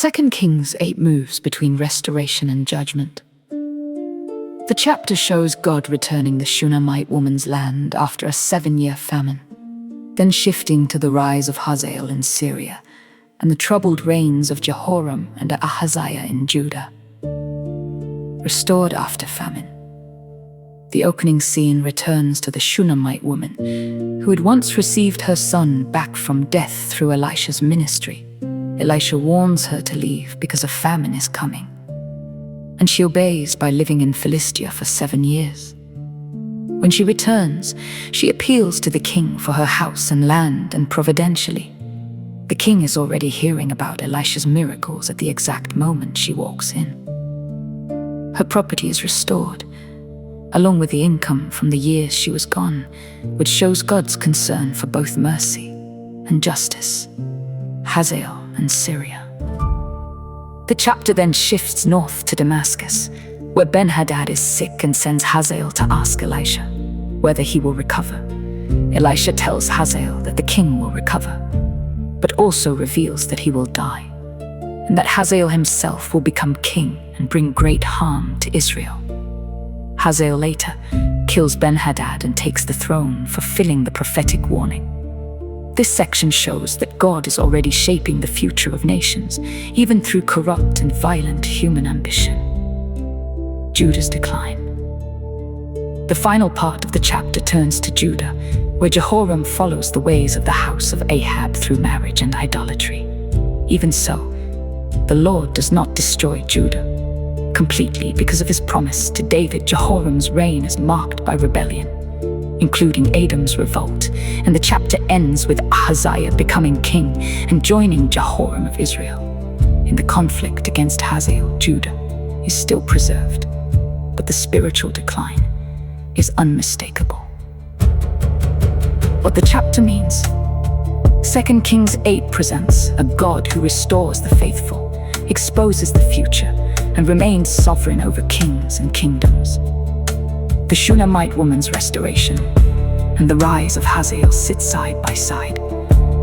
2 Kings 8 moves between restoration and judgment. The chapter shows God returning the Shunammite woman's land after a 7-year famine, then shifting to the rise of Hazael in Syria and the troubled reigns of Jehoram and Ahaziah in Judah. Restored after famine. The opening scene returns to the Shunammite woman, who had once received her son back from death through Elisha's ministry. Elisha warns her to leave because a famine is coming, and she obeys by living in Philistia for 7 years. When she returns, she appeals to the king for her house and land, and providentially, the king is already hearing about Elisha's miracles at the exact moment she walks in. Her property is restored, along with the income from the years she was gone, which shows God's concern for both mercy and justice. Hazael and Syria. The chapter then shifts north to Damascus, where Ben-Hadad is sick and sends Hazael to ask Elisha whether he will recover. Elisha tells Hazael that the king will recover, but also reveals that he will die, and that Hazael himself will become king and bring great harm to Israel. Hazael later kills Ben-Hadad and takes the throne, fulfilling the prophetic warning. This section shows that God is already shaping the future of nations, even through corrupt and violent human ambition. Judah's decline. The final part of the chapter turns to Judah, where Jehoram follows the ways of the house of Ahab through marriage and idolatry. Even so, the Lord does not destroy Judah completely because of his promise to David. Jehoram's reign is marked by rebellion, including Edom's revolt, and the chapter ends with Ahaziah becoming king and joining Jehoram of Israel. In the conflict against Hazael, Judah is still preserved, but the spiritual decline is unmistakable. What the chapter means. 2 Kings 8 presents a God who restores the faithful, exposes the future, and remains sovereign over kings and kingdoms. The Shunammite woman's restoration and the rise of Hazael sit side by side,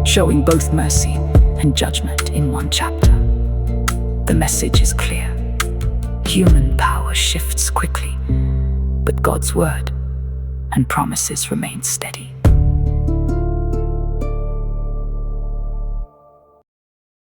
showing both mercy and judgment in one chapter. The message is clear. Human power shifts quickly, but God's word and promises remain steady.